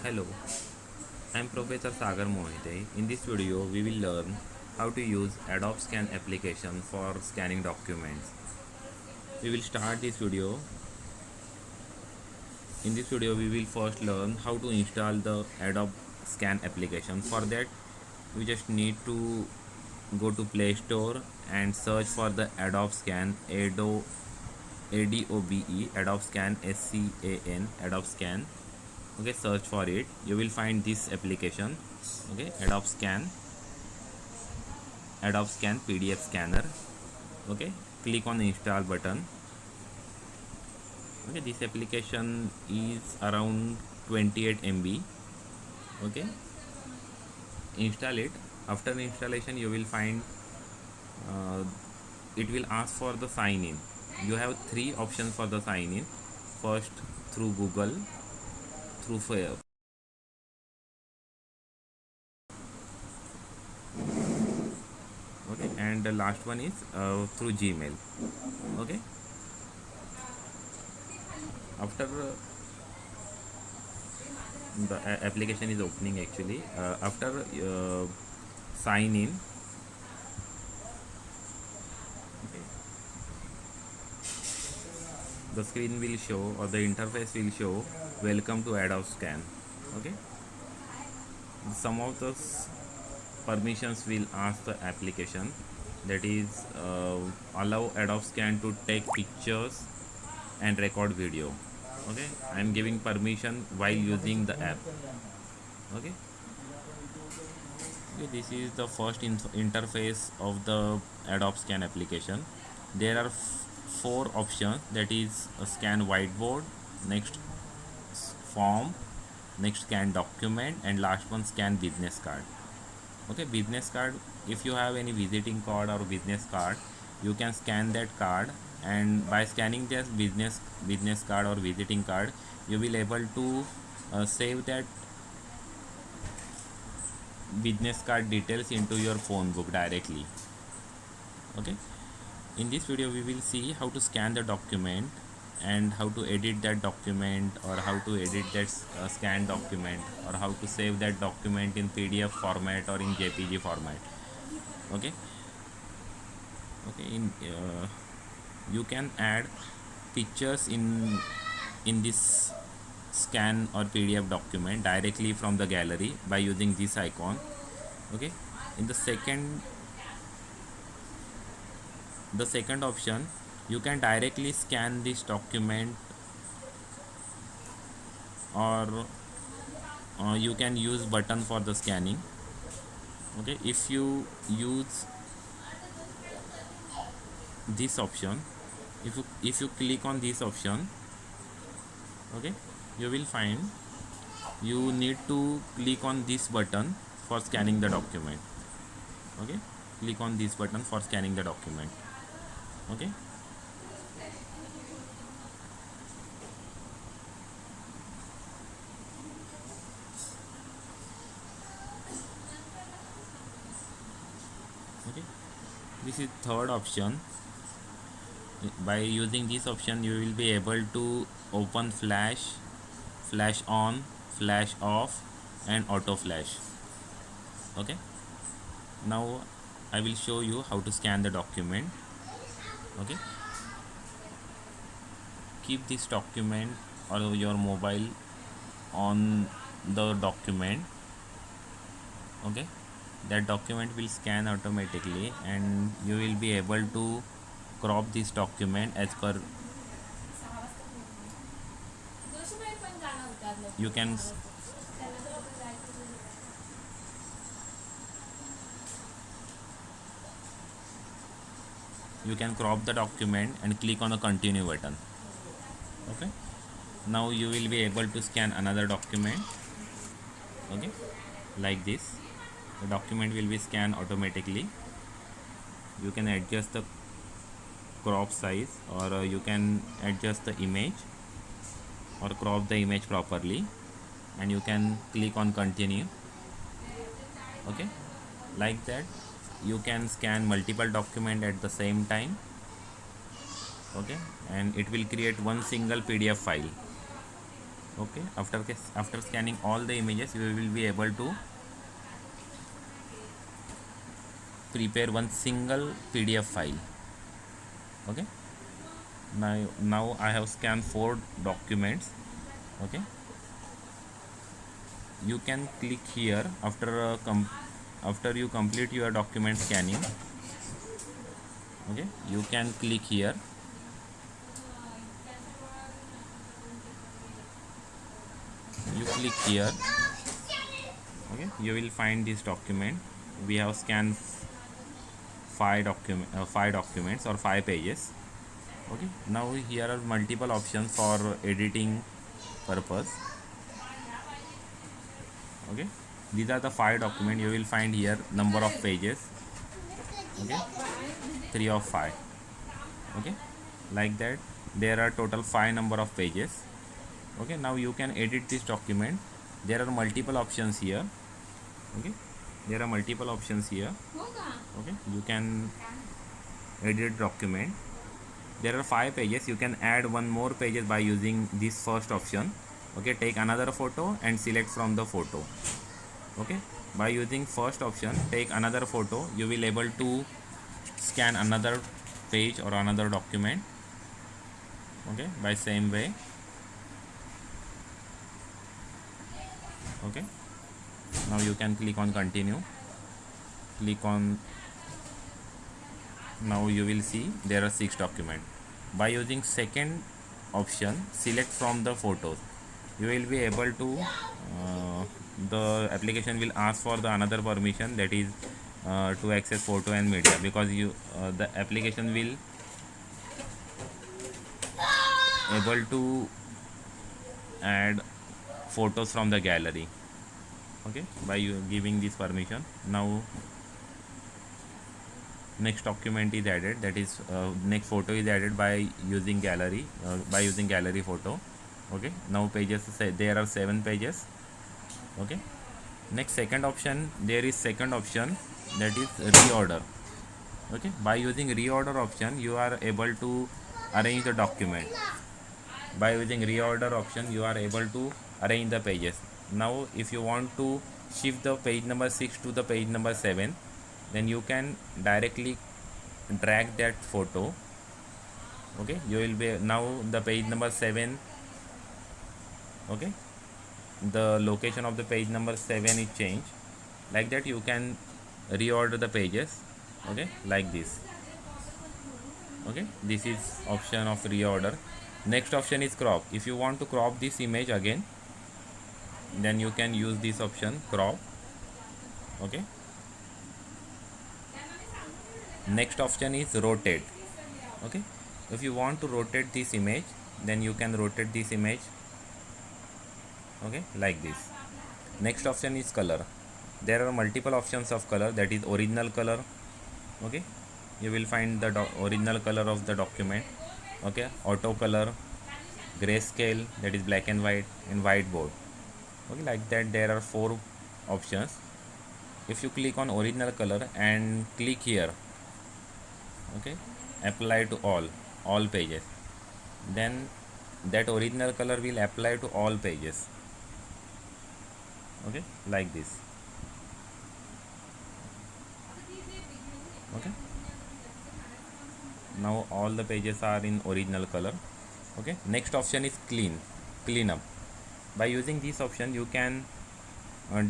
Hello, I am Professor Sagar Mohite. In this video, we will learn how to use Adobe Scan application for scanning documents. We will start this video. In this video, we will first learn how to install the Adobe Scan application. For that, we just need to go to Play Store and search for the Adobe Scan, ADOBE, Adobe Scan, SCAN, Adobe Scan. Okay, search for it. You will find this application. Okay, Adobe Scan PDF scanner. Okay, click on the install button. Okay, this application is around 28 MB. Okay, install it. After the installation, you will find uh, it will ask for the sign in. You have three options for the sign in. First, through Google, through okay, and the last one is through Gmail. Okay, after the application is opening actually, after sign in, okay, the screen will show or the interface will show welcome to Adobe Scan. Okay, some of those permissions will ask the application, that is allow Adobe Scan to take pictures and record video. Okay, I am giving permission while using the app. Okay, okay, this is the first interface of the Adobe Scan application. There are four options, that is scan whiteboard, next form, next scan document, and last one scan business card. Okay, business card, if you have any visiting card or business card, you can scan that card, and by scanning this business card or visiting card, you will able to save that business card details into your phone book directly. Okay, in this video we will see how to scan the document and how to edit that document, or how to edit that scanned document, or how to save that document in PDF format or in JPG format. Okay, okay, in you can add pictures in this scan or PDF document directly from the gallery by using this icon. Okay, in the second option, you can directly scan this document, or you can use button for the scanning. Okay, if you use this option, if you click on this option, okay, you will find you need to click on this button for scanning the document. Okay, click on this button for scanning the document. Okay, okay, this is third option. By using this option, you will be able to open flash on, flash off, and auto flash. Okay, now I will show you how to scan the document. Okay, keep this document or your mobile on the document. Okay, that document will scan automatically, and you will be able to crop this document as per you can you can crop the document and click on the continue button. Okay, now you will be able to scan another document. Okay, like this, the document will be scanned automatically. You can adjust the crop size, or you can adjust the image or crop the image properly, and you can click on continue. Okay, like that you can scan multiple document at the same time. Okay, and it will create one single PDF file. Okay, after scanning all the images, you will be able to prepare one single PDF file. Okay, now I have scanned 4 documents. Okay, you can click here after you complete your document scanning. Okay, you can click here. You click here. Okay, you will find this document. We have scanned 5 documents or 5 pages. Okay, now here are multiple options for editing purpose. Okay, these are the 5 documents. You will find here number of pages. Okay, 3 of 5. Okay, like that there are total 5 number of pages. Okay, now you can edit this document. There are multiple options here. Okay, there are multiple options here. Okay, you can edit document. There are 5 pages. You can add one more pages by using this first option. Okay, take another photo and select from the photo. Okay, by using first option, take another photo, you will able to scan another page or another document. Okay, by same way. Okay, now you can click on continue. Click on, now you will see there are 6 documents. By using second option, select from the photos, you will be able to the application will ask for the another permission, that is to access photo and media, because you the application will able to add photos from the gallery. Okay, by you giving this permission. Now next document is added, that is next photo is added by using gallery, photo. Okay, now pages there are 7 pages. Okay, next second option, there is second option, that is reorder. Okay, by using reorder option, you are able to arrange the document. By using reorder option, you are able to arrange the pages. Now if you want to shift the page number 6 to the page number 7, then you can directly drag that photo. Okay, you will be now the page number 7. Okay, the location of the page number 7 is changed. Like that you can reorder the pages. Okay, like this. Okay, this is option of reorder. Next option is crop. If you want to crop this image again, then you can use this option, crop. Okay, next option is rotate. Okay, if you want to rotate this image, then you can rotate this image. Okay, like this. Next option is color. There are multiple options of color, that is original color. Okay, you will find the original color of the document. Okay, auto color, grayscale, that is black and whiteboard. Okay, like that there are 4 options. If you click on original color and click here, okay, apply to all pages, then that original color will apply to all pages. Okay, like this. Okay, now all the pages are in original color. Okay, next option is clean up. By using this option, you can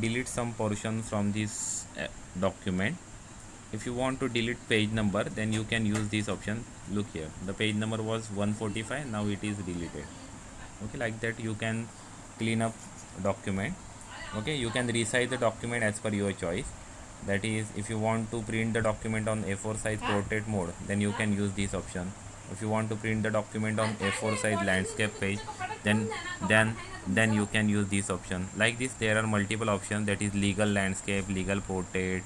delete some portion from this document. If you want to delete page number, then you can use this option. Look here, the page number was 145, now it is deleted. Okay, like that you can clean up document. Okay, you can resize the document as per your choice. That is, if you want to print the document on A4 size portrait mode, then you can use this option. If you want to print the document on A4 size landscape page, then you can use this option. Like this, there are multiple options, that is legal landscape, legal portrait,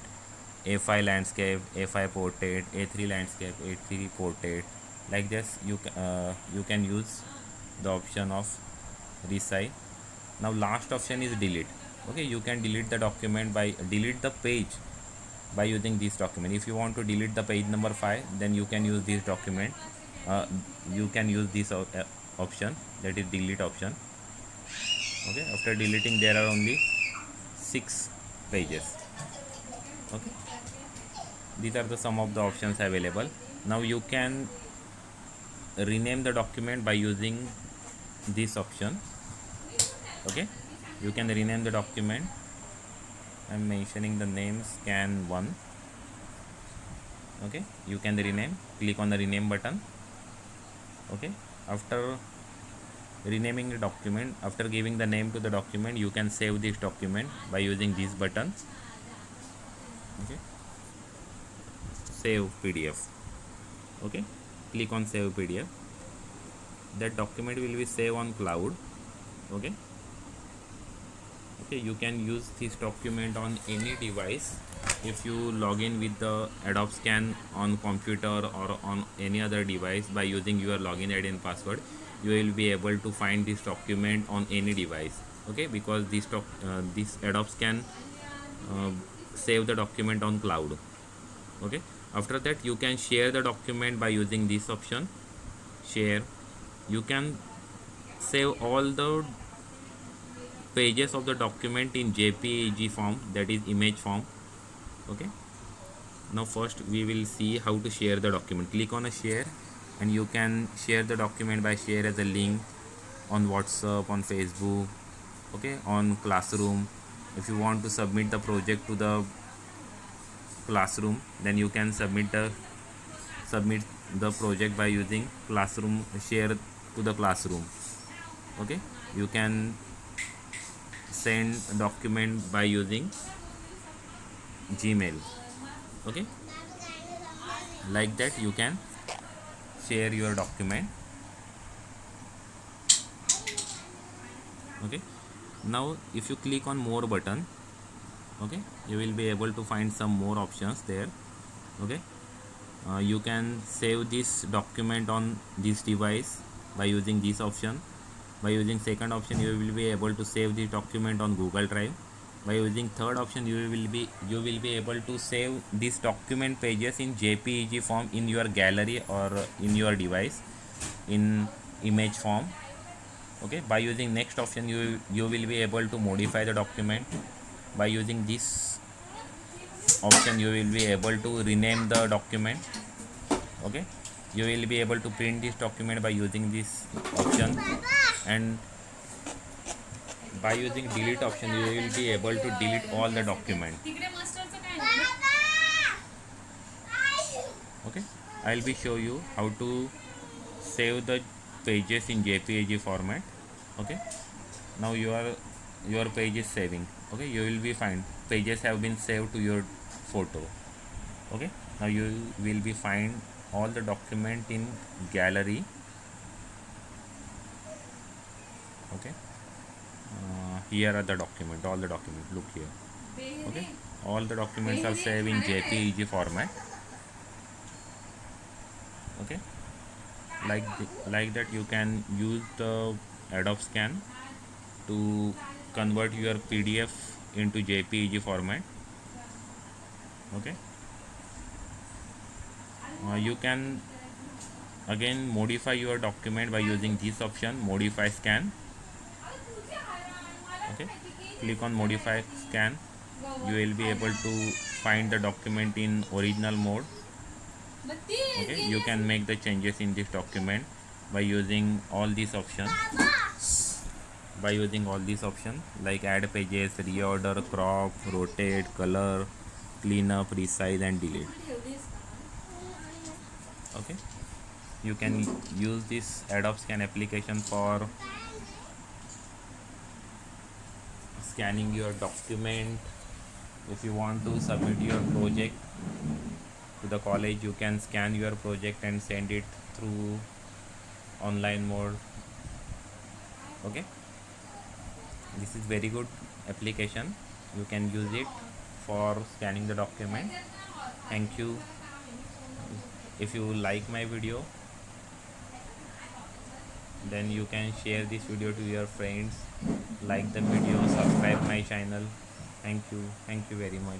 A5 landscape, A5 portrait, A3 landscape, A3 portrait. Like this, you can use the option of resize. Now last option is delete. Okay, you can delete the document by delete the page by using this document. If you want to delete the page number 5, then you can use this document. You can use this option, that is delete option. Okay, after deleting there are only 6 pages. Okay, these are the some of the options available. Now you can rename the document by using this option. Okay, you can rename the document. I'm mentioning the name scan1. Okay, you can rename, click on the rename button. Okay, after renaming the document, after giving the name to the document, you can save this document by using this button. Okay, save PDF. Okay, click on save PDF. That document will be saved on cloud. Okay, okay, you can use this document on any device. If you log in with the Adobe Scan on computer or on any other device by using your login ID and password, you will be able to find this document on any device. Okay, because this Adobe Scan uh, save the document on cloud. Okay, after that you can share the document by using this option, share. You can save all the pages of the document in JPEG form, that is image form. Okay, now first we will see how to share the document. Click on a share and you can share the document by share as a link on WhatsApp, on Facebook, okay, on Classroom. If you want to submit the project to the Classroom, then you can submit the project by using Classroom, share to the Classroom. Okay, you can send a document by using Gmail. Okay, like that you can share your document. Okay, now if you click on more button, okay, you will be able to find some more options there. Okay, you can save this document on this device by using this option. By using second option, you will be able to save this document on Google Drive. By using third option, you will be able to save these document pages in JPEG form in your gallery or in your device in image form. Okay, by using next option, you will be able to modify the document. By using this option, you will be able to rename the document. Okay, you will be able to print this document by using this option, and by using delete option you will be able to delete all the document. Okay, I'll be show you how to save the pages in JPEG format. Okay, now your page is saving. Okay, you will be find pages have been saved to your photo. Okay, now you will be find all the document in gallery. Okay, here are the document, all the document, look here. Okay, all the documents are saved in JPEG format. Okay, like that you can use the Adobe Scan to convert your PDF into JPEG format. Okay, you can again modify your document by using this option, modify scan. Okay, click on modify scan. You will be able to find the document in original mode. Okay, you can make the changes in this document by using all these options. By using all these options like add pages, reorder, crop, rotate, color, clean up, resize and delete. Okay, you can use this Adobe Scan application for scanning your document. If you want to submit your project to the college, you can scan your project and send it through online mode. Okay, this is very good application. You can use it for scanning the document. Thank you. If you like my video, then you can share this video to your friends, like the video, subscribe my channel. Thank you very much.